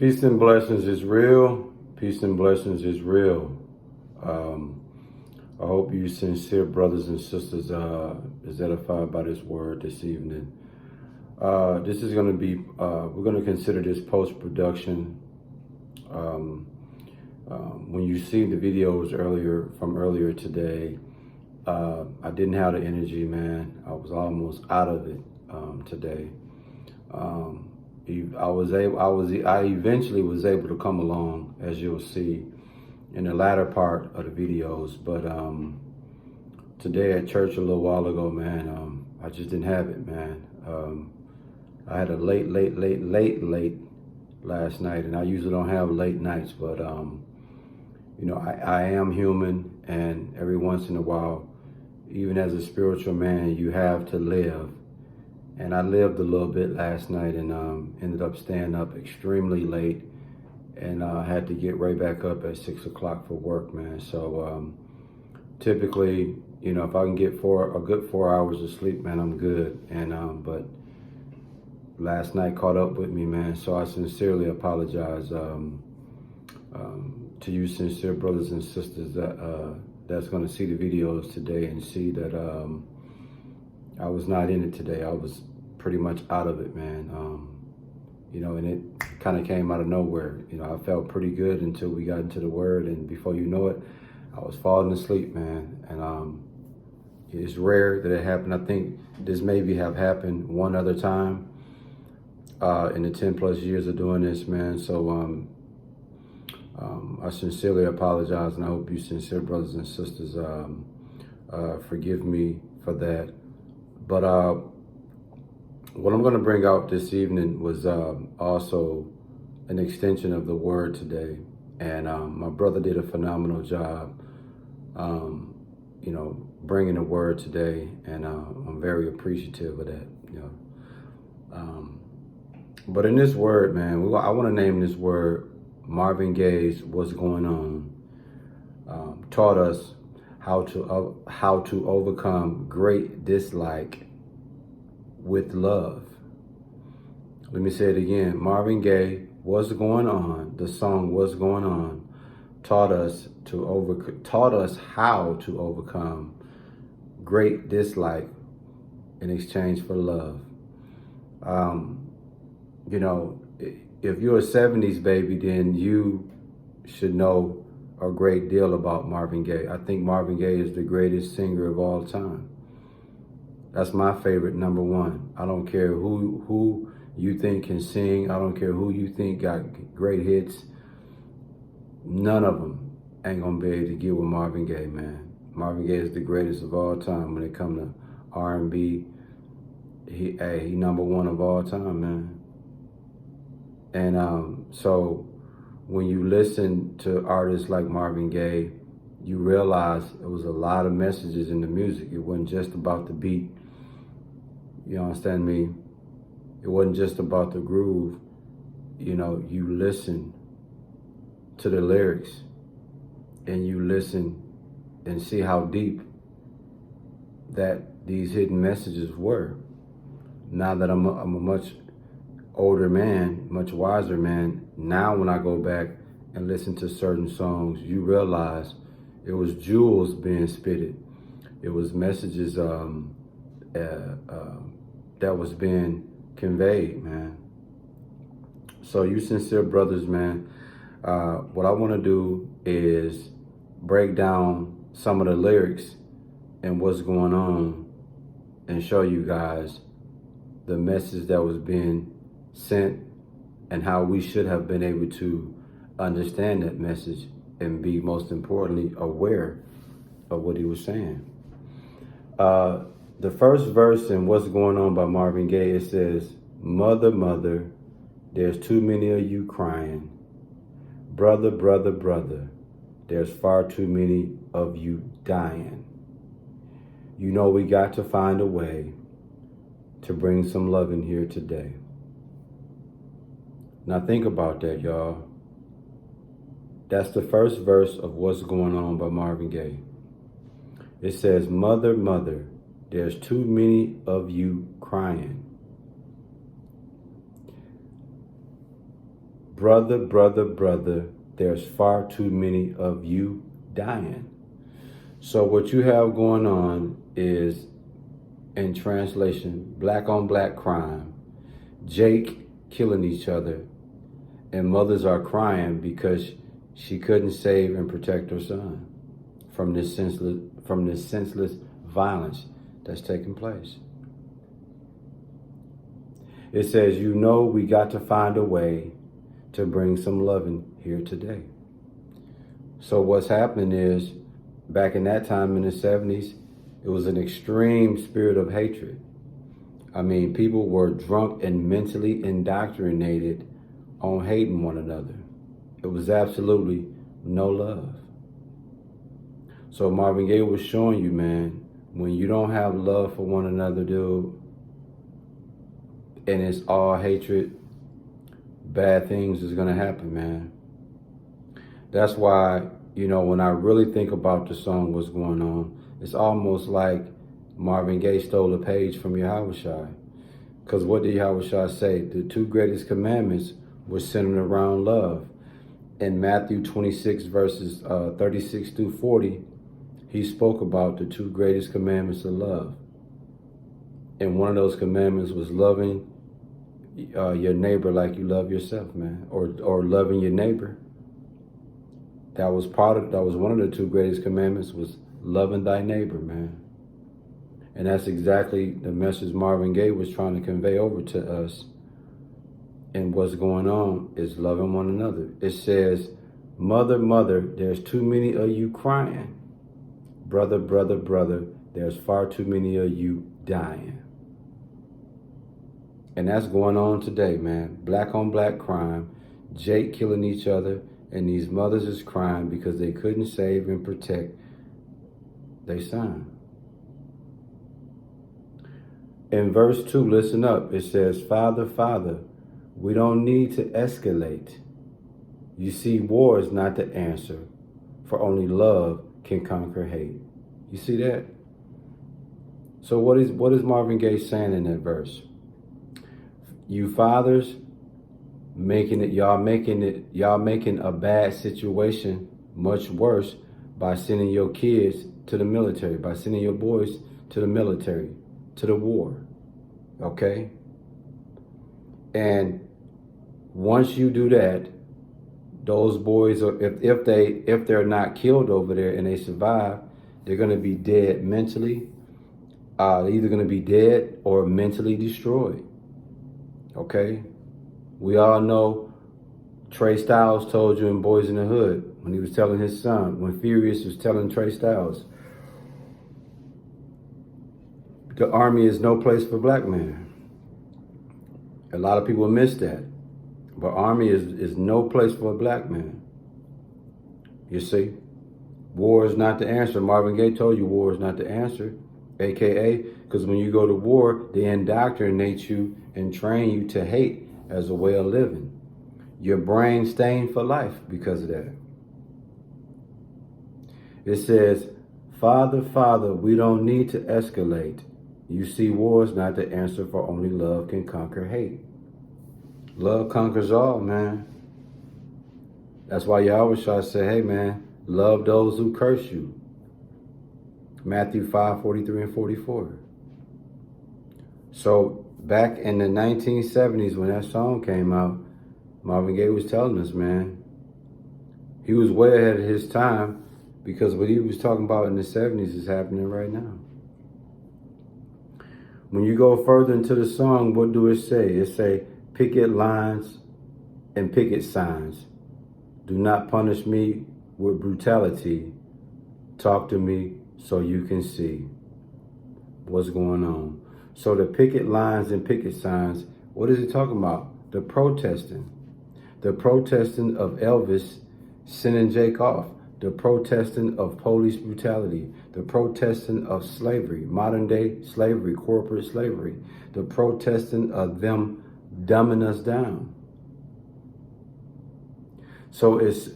Peace and blessings is real. Peace and blessings is real. I hope you sincere brothers and sisters is edified by this word this evening. This is going to be, we're going to consider this post-production. When you see the videos earlier today, I didn't have the energy, man. I was almost out of it today. I eventually was able to come along, as you'll see in the latter part of the videos. But today at church a little while ago, man, I just didn't have it, man. I had a late last night, and I usually don't have late nights, but you know, I am human, and every once in a while, even as a spiritual man, you have to live. And I lived a little bit last night and ended up staying up extremely late, and had to get right back up at 6 o'clock for work, man. So typically, you know, if I can get a good 4 hours of sleep, man, I'm good. And but last night caught up with me, man. So I sincerely apologize to you sincere brothers and sisters that's going to see the videos today and see that I was not in it today. I was pretty much out of it, man. You know, and it kind of came out of nowhere. You know, I felt pretty good until we got into the word, and before you know it, I was falling asleep, man. And it's rare that it happened. I think this maybe have happened one other time in the 10 plus years of doing this, man. So I sincerely apologize, and I hope you sincere brothers and sisters forgive me for that. But what I'm going to bring out this evening was also an extension of the word today. And my brother did a phenomenal job, you know, bringing the word today. And I'm very appreciative of that, you know. But in this word, man, I want to name this word Marvin Gaye's "What's Going On." Taught us how to overcome great dislike with love. Let me say it again. Marvin Gaye, "What's Going On," the song "What's Going On," taught us how to overcome great dislike in exchange for love. You know, if you're a 70s baby, then you should know a great deal about Marvin Gaye. I think Marvin Gaye is the greatest singer of all time. That's my favorite, number one. I don't care who you think can sing. I don't care who you think got great hits. None of them ain't gonna be able to get with Marvin Gaye, man. Marvin Gaye is the greatest of all time when it comes to R&B. He number one of all time, man. And so when you listen to artists like Marvin Gaye, you realize there was a lot of messages in the music. It wasn't just about the beat. You understand me? It wasn't just about the groove. You know, you listen to the lyrics and you listen and see how deep that these hidden messages were. Now that I'm a much older man, much wiser man, now when I go back and listen to certain songs, you realize it was jewels being spitted. It was messages that was being conveyed, man. So you sincere brothers, man, what I want to do is break down some of the lyrics and what's going on and show you guys the message that was being sent and how we should have been able to understand that message and be, most importantly, aware of what he was saying. The first verse in "What's Going On" by Marvin Gaye, it says, "Mother, mother, there's too many of you crying. Brother, brother, brother, there's far too many of you dying. You know we got to find a way to bring some love in here today." Now think about that, y'all. That's the first verse of "What's Going On" by Marvin Gaye. It says, "Mother, mother, there's too many of you crying. brother, brother, brother, there's far too many of you dying. So what you have going on is, in translation, black on black crime, Jake killing each other, and mothers are crying because she couldn't save and protect her son from this senseless violence that's taking place. It says, you know, we got to find a way to bring some loving here today. So what's happening is, back in that time in the 70s, it was an extreme spirit of hatred. I mean, people were drunk and mentally indoctrinated on hating one another. It was absolutely no love. So Marvin Gaye was showing you, man, when you don't have love for one another, dude, and it's all hatred, bad things is gonna happen, man. That's why, you know, when I really think about the song, what's going on, it's almost like Marvin Gaye stole a page from Yahushua. Because what did Yahushua say? The two greatest commandments were centered around love. In Matthew 26, verses 36 through 40, he spoke about the two greatest commandments of love. And one of those commandments was loving your neighbor like you love yourself, man, or loving your neighbor. That was one of the two greatest commandments, was loving thy neighbor, man. And that's exactly the message Marvin Gaye was trying to convey over to us. And what's going on is loving one another. It says, mother, mother, there's too many of you crying. Brother, brother, brother, there's far too many of you dying. And that's going on today, man. Black on black crime, Jake killing each other, and these mothers is crying because they couldn't save and protect their son. In verse 2, listen up. It says, Father, Father, we don't need to escalate. You see, war is not the answer, for only love can conquer hate. You see that? So what is Marvin Gaye saying in that verse? You fathers y'all making a bad situation much worse by sending your kids to the military, by sending your boys to the military, to the war. Okay? And once you do that, those boys are, if they're not killed over there and they survive, they're gonna be dead mentally. They're either gonna be dead or mentally destroyed. Okay? We all know Trey Styles told you in Boys in the Hood, when he was telling his son, when Furious was telling Trey Styles, the army is no place for black men. A lot of people miss that. But army is no place for a black man. You see? War is not the answer. Marvin Gaye told you war is not the answer. AKA, because when you go to war, they indoctrinate you and train you to hate as a way of living. Your brain stained for life because of that. It says, Father, Father, we don't need to escalate. You see, war is not the answer, for only love can conquer hate. Love conquers all, man. That's why you always try to say, hey, man, love those who curse you. Matthew 5:43 and 44. So back in the 1970s when that song came out, Marvin Gaye was telling us, man, he was way ahead of his time, because what he was talking about in the 70s is happening right now. When you go further into the song, what do it say? It say, picket lines and picket signs. Do not punish me with brutality. Talk to me so you can see what's going on. So the picket lines and picket signs, what is it talking about? The protesting. The protesting of Elvis sending Jake off. The protesting of police brutality. The protesting of slavery, modern day slavery, corporate slavery. The protesting of them dumbing us down. So it's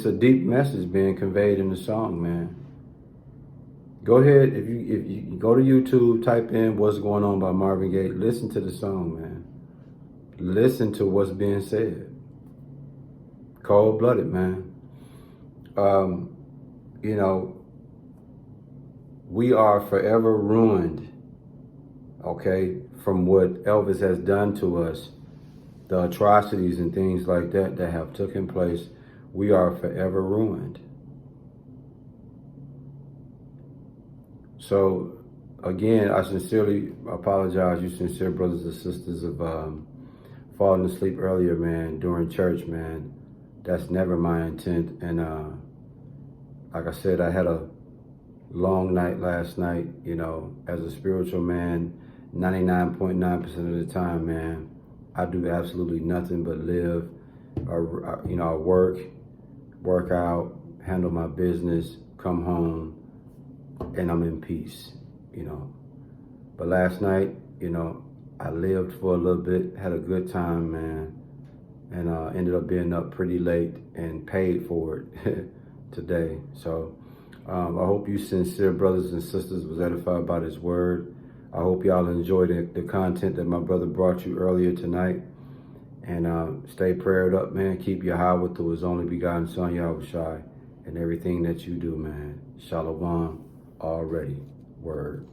a deep message being conveyed in the song, man. Go ahead, if you go to YouTube, type in What's Going On by Marvin Gaye, listen to the song, man. listen to what's being said. Cold-blooded, man. You know, we are forever ruined, okay, from what Elvis has done to us, the atrocities and things like that that have taken place. We are forever ruined. So, again, I sincerely apologize, you sincere brothers and sisters, of falling asleep earlier, man, during church, man. That's never my intent. And like I said, I had a long night last night. You know, as a spiritual man, 99.9% of the time, man, I do absolutely nothing but live, you know, I work out, handle my business, come home, and I'm in peace, you know. But last night, you know, I lived for a little bit, had a good time, man, and ended up being up pretty late and paid for it today. So I hope you sincere brothers and sisters was edified by this word. I hope y'all enjoyed the content that my brother brought you earlier tonight. And stay prayed up, man. Keep your high with his only begotten son, Yahushai, and everything that you do, man. Shalom already. Word.